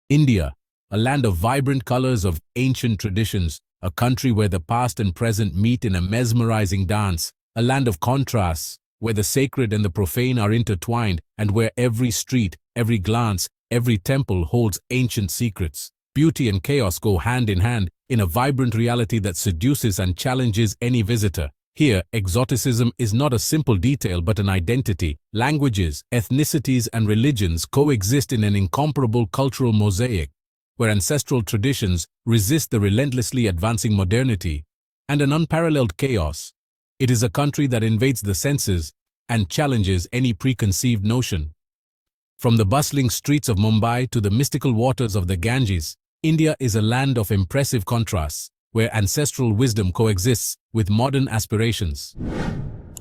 India, a land of vibrant colors of ancient traditions, a country where the past and present meet in a mesmerizing dance, a land of contrasts, where the sacred and the profane are intertwined, and where every street, every glance, every temple holds ancient secrets. Beauty and chaos go hand in hand in a vibrant reality that seduces and challenges any visitor. Here, exoticism is not a simple detail but an identity. Languages, ethnicities, and religions coexist in an incomparable cultural mosaic, where ancestral traditions resist the relentlessly advancing modernity and an unparalleled chaos. It is a country that invades the senses and challenges any preconceived notion. From the bustling streets of Mumbai to the mystical waters of the Ganges, India is a land of impressive contrasts, where ancestral wisdom coexists with modern aspirations.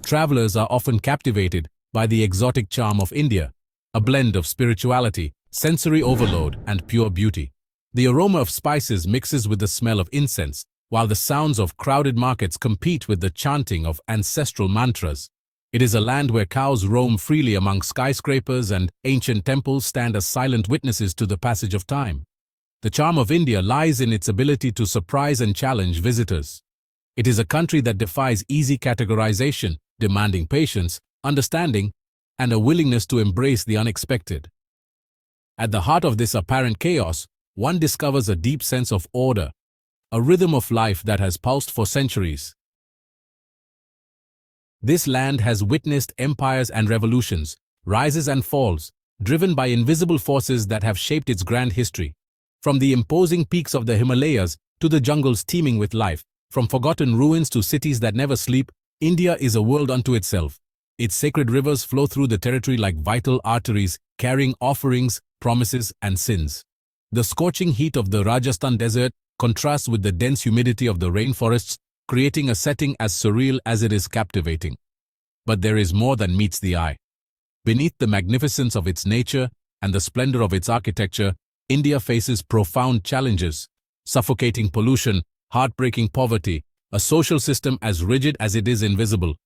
Travelers are often captivated by the exotic charm of India, a blend of spirituality, sensory overload, and pure beauty. The aroma of spices mixes with the smell of incense, while the sounds of crowded markets compete with the chanting of ancestral mantras. It is a land where cows roam freely among skyscrapers and ancient temples stand as silent witnesses to the passage of time. The charm of India lies in its ability to surprise and challenge visitors. It is a country that defies easy categorization, demanding patience, understanding, and a willingness to embrace the unexpected. At the heart of this apparent chaos, one discovers a deep sense of order, a rhythm of life that has pulsed for centuries. This land has witnessed empires and revolutions, rises and falls, driven by invisible forces that have shaped its grand history. From the imposing peaks of the Himalayas to the jungles teeming with life, from forgotten ruins to cities that never sleep, India is a world unto itself. Its sacred rivers flow through the territory like vital arteries, carrying offerings, promises, and sins. The scorching heat of the Rajasthan desert contrasts with the dense humidity of the rainforests, creating a setting as surreal as it is captivating. But there is more than meets the eye. Beneath the magnificence of its nature and the splendor of its architecture, India faces profound challenges: suffocating pollution, heartbreaking poverty, a social system as rigid as it is invisible.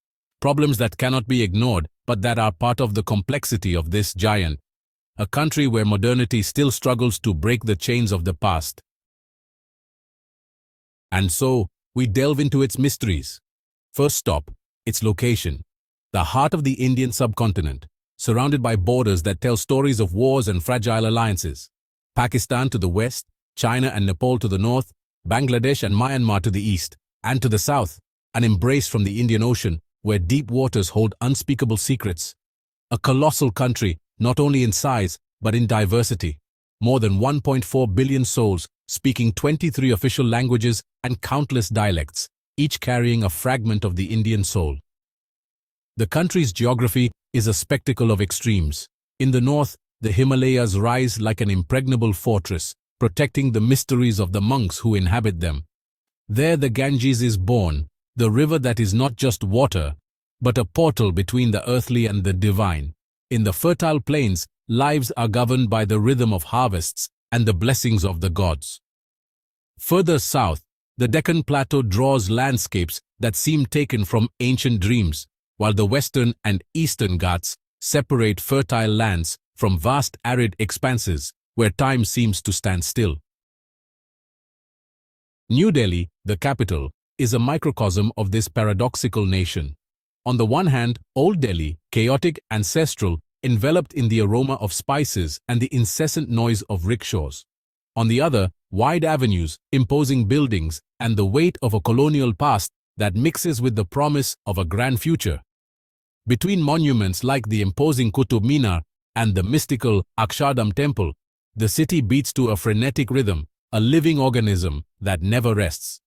Problems that cannot be ignored, but that are part of the complexity of this giant. A country where modernity still struggles to break the chains of the past. And so, we delve into its mysteries. First stop, its location. The heart of the Indian subcontinent, surrounded by borders that tell stories of wars and fragile alliances. Pakistan to the west, China and Nepal to the north, Bangladesh and Myanmar to the east, and to the south, an embrace from the Indian Ocean, where deep waters hold unspeakable secrets. A colossal country, not only in size, but in diversity. More than 1.4 billion souls, speaking 23 official languages and countless dialects, each carrying a fragment of the Indian soul. The country's geography is a spectacle of extremes. In the north, the Himalayas rise like an impregnable fortress, protecting the mysteries of the monks who inhabit them. There the Ganges is born, the river that is not just water, but a portal between the earthly and the divine. In the fertile plains, lives are governed by the rhythm of harvests and the blessings of the gods. Further south, the Deccan Plateau draws landscapes that seem taken from ancient dreams, while the western and eastern Ghats separate fertile lands from vast arid expanses where time seems to stand still. New Delhi, the capital, is a microcosm of this paradoxical nation. On the one hand, Old Delhi, chaotic, ancestral, enveloped in the aroma of spices and the incessant noise of rickshaws. On the other, wide avenues, imposing buildings, and the weight of a colonial past that mixes with the promise of a grand future. Between monuments like the imposing Qutub Minar and the mystical Akshardham temple, the city beats to a frenetic rhythm, a living organism that never rests.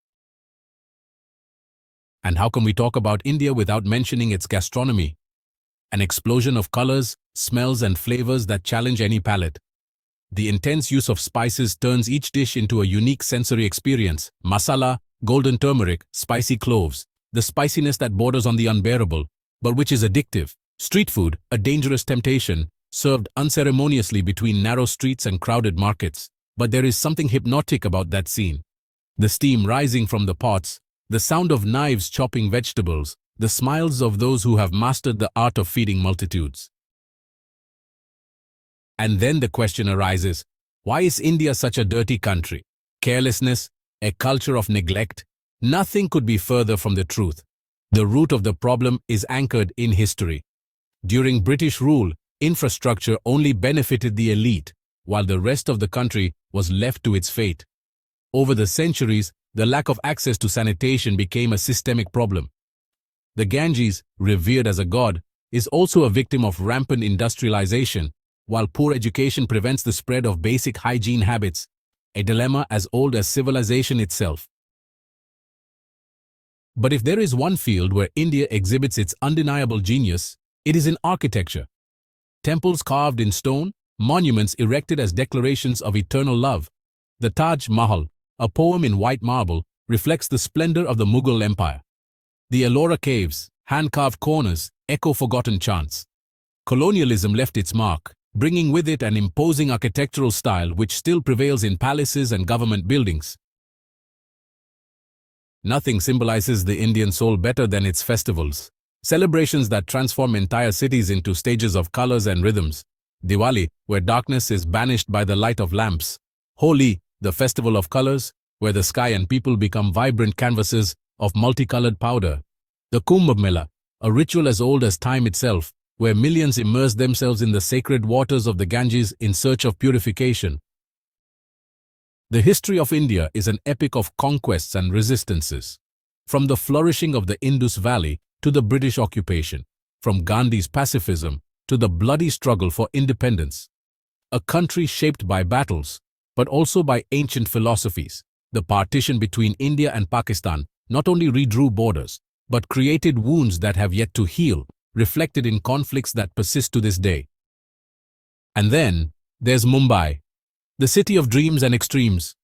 And how can we talk about India without mentioning its gastronomy? An explosion of colors, smells, and flavors that challenge any palate. The intense use of spices turns each dish into a unique sensory experience. Masala, golden turmeric, spicy cloves, the spiciness that borders on the unbearable, but which is addictive. Street food, a dangerous temptation, served unceremoniously between narrow streets and crowded markets. But there is something hypnotic about that scene. The steam rising from the pots, the sound of knives chopping vegetables, the smiles of those who have mastered the art of feeding multitudes. And then the question arises, Why is India such a dirty country? Carelessness, a culture of neglect? Nothing could be further from the truth. The root of the problem is anchored in history. During British rule, infrastructure only benefited the elite, while the rest of the country was left to its fate. Over the centuries, the lack of access to sanitation became a systemic problem. The Ganges, revered as a god, is also a victim of rampant industrialization, while poor education prevents the spread of basic hygiene habits, a dilemma as old as civilization itself. But if there is one field where India exhibits its undeniable genius, it is in architecture. Temples carved in stone, monuments erected as declarations of eternal love. The Taj Mahal, a poem in white marble, reflects the splendor of the Mughal Empire. The Ellora caves, hand-carved corners, echo forgotten chants. Colonialism left its mark, bringing with it an imposing architectural style which still prevails in palaces and government buildings. Nothing symbolizes the Indian soul better than its festivals. Celebrations that transform entire cities into stages of colors and rhythms. Diwali, where darkness is banished by the light of lamps. Holi, the festival of colors, where the sky and people become vibrant canvases of multicolored powder. The Kumbh Mela, a ritual as old as time itself, where millions immerse themselves in the sacred waters of the Ganges in search of purification. The history of India is an epic of conquests and resistances. From the flourishing of the Indus Valley to the British occupation, from Gandhi's pacifism to the bloody struggle for independence. A country shaped by battles, but also by ancient philosophies. The partition between India and Pakistan not only redrew borders, but created wounds that have yet to heal, reflected in conflicts that persist to this day. And then, there's Mumbai, the city of dreams and extremes.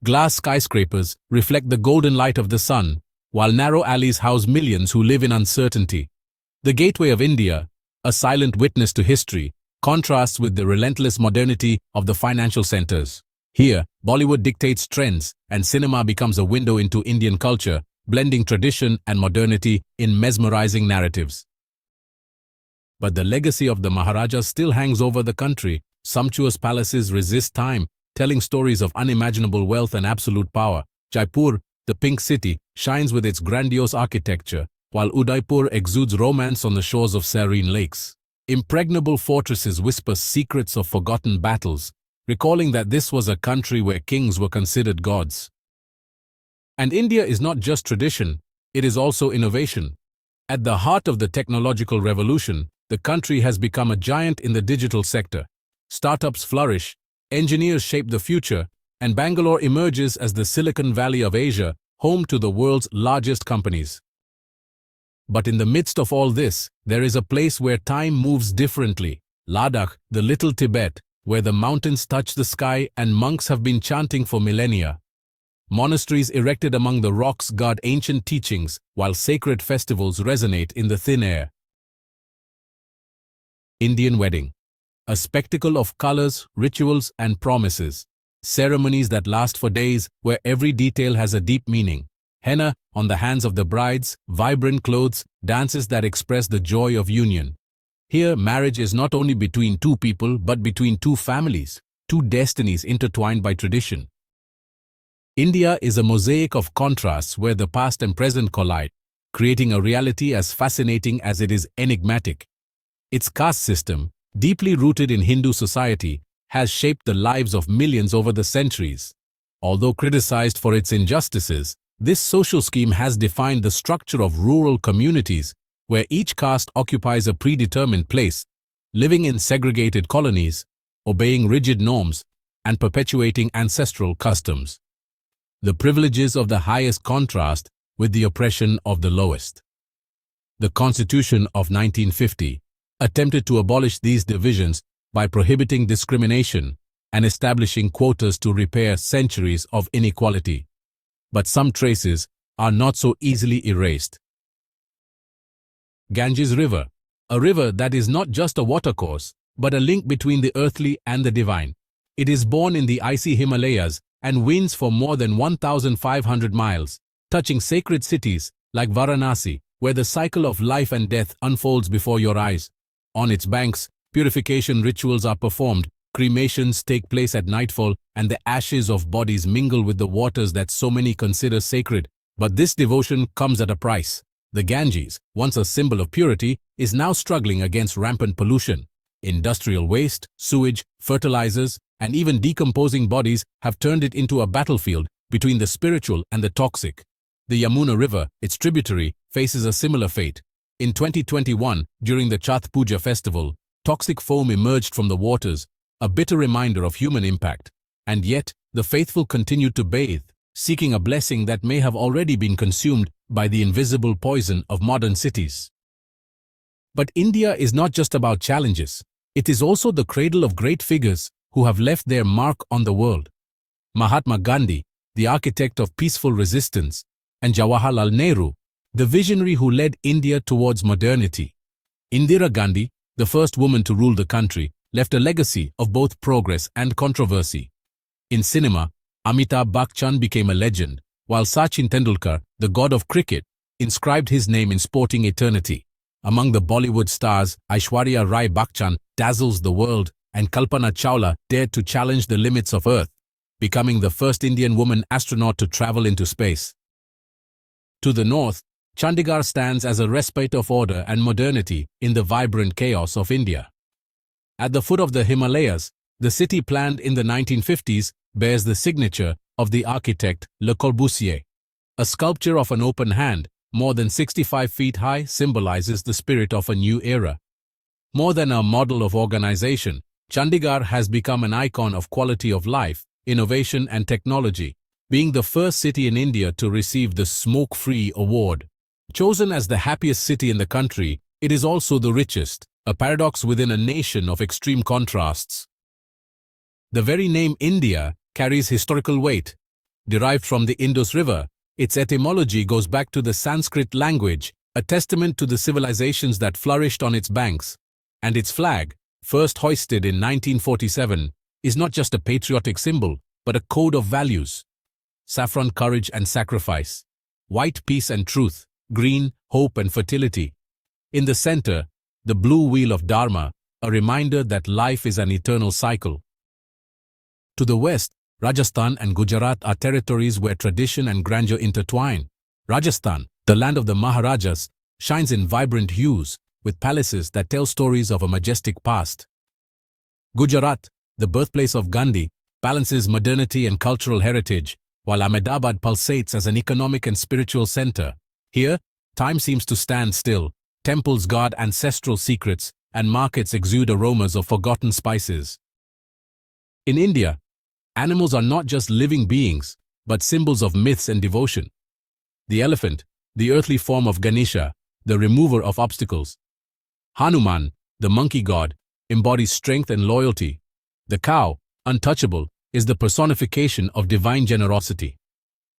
Glass skyscrapers reflect the golden light of the sun, while narrow alleys house millions who live in uncertainty. The gateway of India, a silent witness to history, contrasts with the relentless modernity of the financial centers. Here, Bollywood dictates trends, and cinema becomes a window into Indian culture, blending tradition and modernity in mesmerizing narratives. But the legacy of the Maharajas still hangs over the country. Sumptuous palaces resist time, telling stories of unimaginable wealth and absolute power. Jaipur, the Pink City, shines with its grandiose architecture, while Udaipur exudes romance on the shores of serene lakes. Impregnable fortresses whisper secrets of forgotten battles, recalling that this was a country where kings were considered gods. And India is not just tradition, it is also innovation. At the heart of the technological revolution, the country has become a giant in the digital sector. Startups flourish, engineers shape the future, and Bangalore emerges as the Silicon Valley of Asia, home to the world's largest companies. But in the midst of all this, there is a place where time moves differently. Ladakh, the little Tibet, where the mountains touch the sky and monks have been chanting for millennia. Monasteries erected among the rocks guard ancient teachings, while sacred festivals resonate in the thin air. Indian wedding. A spectacle of colors, rituals, and promises. Ceremonies that last for days, where every detail has a deep meaning. Henna on the hands of the brides, vibrant clothes, dances that express the joy of union. Here, marriage is not only between two people, but between two families, two destinies intertwined by tradition. India is a mosaic of contrasts where the past and present collide, creating a reality as fascinating as it is enigmatic. Its caste system, deeply rooted in Hindu society, has shaped the lives of millions over the centuries. Although criticized for its injustices, this social scheme has defined the structure of rural communities, where each caste occupies a predetermined place, living in segregated colonies, obeying rigid norms, and perpetuating ancestral customs. The privileges of the highest contrast with the oppression of the lowest. The Constitution of 1950 attempted to abolish these divisions by prohibiting discrimination and establishing quotas to repair centuries of inequality. But some traces are not so easily erased. Ganges River, a river that is not just a watercourse, but a link between the earthly and the divine. It is born in the icy Himalayas and winds for more than 1,500 miles, touching sacred cities like Varanasi, where the cycle of life and death unfolds before your eyes. On its banks, purification rituals are performed, Cremations take place at nightfall, and the ashes of bodies mingle with the waters that so many consider sacred. But this devotion comes at a price. The Ganges, once a symbol of purity, is now struggling against rampant pollution. Industrial waste, sewage, fertilizers, and even decomposing bodies have turned it into a battlefield between the spiritual and the toxic. The Yamuna River, its tributary, faces a similar fate. In 2021, during the Chhath Puja festival, toxic foam emerged from the waters, a bitter reminder of human impact. And yet, the faithful continued to bathe, seeking a blessing that may have already been consumed by the invisible poison of modern cities. But India is not just about challenges. It is also the cradle of great figures who have left their mark on the world. Mahatma Gandhi, the architect of peaceful resistance, and Jawaharlal Nehru, the visionary who led India towards modernity. Indira Gandhi, the first woman to rule the country, left a legacy of both progress and controversy. In cinema, Amitabh Bachchan became a legend, while Sachin Tendulkar, the god of cricket, inscribed his name in sporting eternity. Among the Bollywood stars, Aishwarya Rai Bachchan dazzles the world, and Kalpana Chawla dared to challenge the limits of Earth, becoming the first Indian woman astronaut to travel into space. To the north, Chandigarh stands as a respite of order and modernity in the vibrant chaos of India. At the foot of the Himalayas, the city planned in the 1950s bears the signature of the architect Le Corbusier. A sculpture of an open hand, more than 65 feet high, symbolizes the spirit of a new era. More than a model of organization, Chandigarh has become an icon of quality of life, innovation and technology, being the first city in India to receive the Smoke-Free Award. Chosen as the happiest city in the country, it is also the richest, a paradox within a nation of extreme contrasts. The very name India carries historical weight. Derived from the Indus River, its etymology goes back to the Sanskrit language, a testament to the civilizations that flourished on its banks. And its flag, first hoisted in 1947, is not just a patriotic symbol, but a code of values. Saffron, courage and sacrifice. White, peace and truth. Green, hope and fertility. In the center, the blue wheel of Dharma, a reminder that life is an eternal cycle. To the west, Rajasthan and Gujarat are territories where tradition and grandeur intertwine. Rajasthan, the land of the Maharajas, shines in vibrant hues, with palaces that tell stories of a majestic past. Gujarat, the birthplace of Gandhi, balances modernity and cultural heritage, while Ahmedabad pulsates as an economic and spiritual center. Here, time seems to stand still, temples guard ancestral secrets, and markets exude aromas of forgotten spices. In India, animals are not just living beings, but symbols of myths and devotion. The elephant, the earthly form of Ganesha, the remover of obstacles. Hanuman, the monkey god, embodies strength and loyalty. The cow, untouchable, is the personification of divine generosity.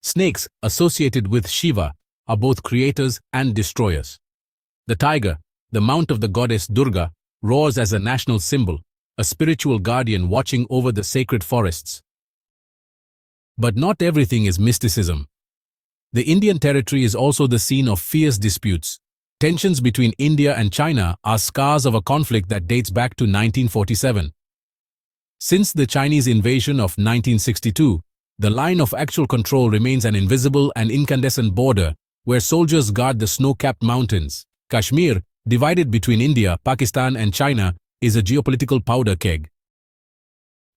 Snakes, associated with Shiva, are both creators and destroyers. The tiger, the mount of the goddess Durga, roars as a national symbol, a spiritual guardian watching over the sacred forests. But not everything is mysticism. The Indian territory is also the scene of fierce disputes. Tensions between India and China are scars of a conflict that dates back to 1947. Since the Chinese invasion of 1962, the line of actual control remains an invisible and incandescent border where soldiers guard the snow-capped mountains. Kashmir, divided between India, Pakistan and China, is a geopolitical powder keg.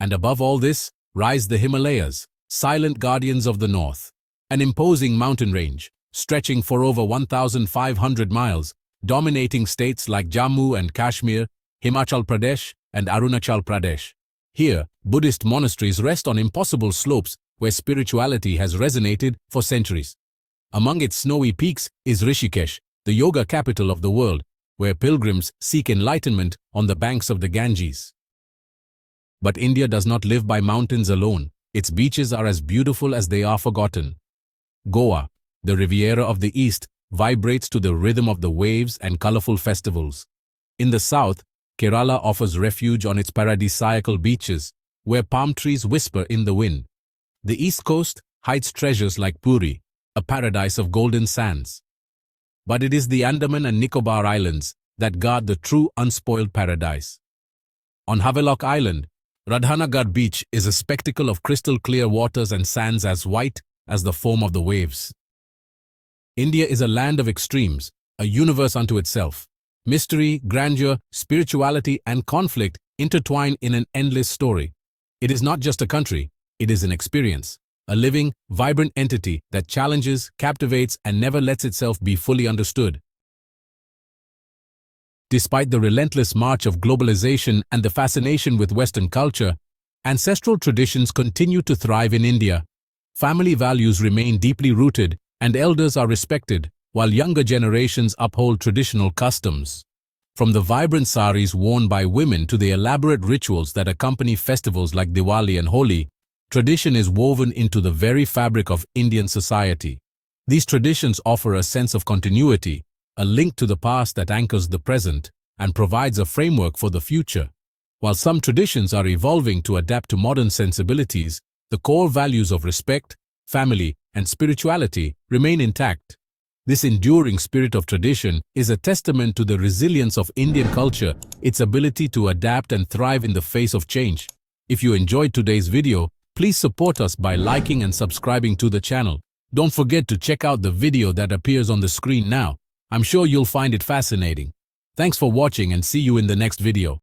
And above all this, rise the Himalayas, silent guardians of the north. An imposing mountain range, stretching for over 1,500 miles, dominating states like Jammu and Kashmir, Himachal Pradesh and Arunachal Pradesh. Here, Buddhist monasteries rest on impossible slopes where spirituality has resonated for centuries. Among its snowy peaks is Rishikesh, the yoga capital of the world, where pilgrims seek enlightenment on the banks of the Ganges. But India does not live by mountains alone. Its beaches are as beautiful as they are forgotten. Goa, the Riviera of the East, vibrates to the rhythm of the waves and colorful festivals. In the south, Kerala offers refuge on its paradisiacal beaches, where palm trees whisper in the wind. The East Coast hides treasures like Puri, a paradise of golden sands. But it is the Andaman and Nicobar Islands that guard the true unspoiled paradise. On Havelock Island, Radhanagar Beach is a spectacle of crystal-clear waters and sands as white as the foam of the waves. India is a land of extremes, a universe unto itself. Mystery, grandeur, spirituality, and conflict intertwine in an endless story. It is not just a country, it is an experience, a living, vibrant entity that challenges, captivates, and never lets itself be fully understood. Despite the relentless march of globalization and the fascination with Western culture, ancestral traditions continue to thrive in India. Family values remain deeply rooted, and elders are respected, while younger generations uphold traditional customs. From the vibrant saris worn by women to the elaborate rituals that accompany festivals like Diwali and Holi, tradition is woven into the very fabric of Indian society. These traditions offer a sense of continuity, a link to the past that anchors the present and provides a framework for the future. While some traditions are evolving to adapt to modern sensibilities, the core values of respect, family, and spirituality remain intact. This enduring spirit of tradition is a testament to the resilience of Indian culture, its ability to adapt and thrive in the face of change. If you enjoyed today's video, please support us by liking and subscribing to the channel. Don't forget to check out the video that appears on the screen now. I'm sure you'll find it fascinating. Thanks for watching and see you in the next video.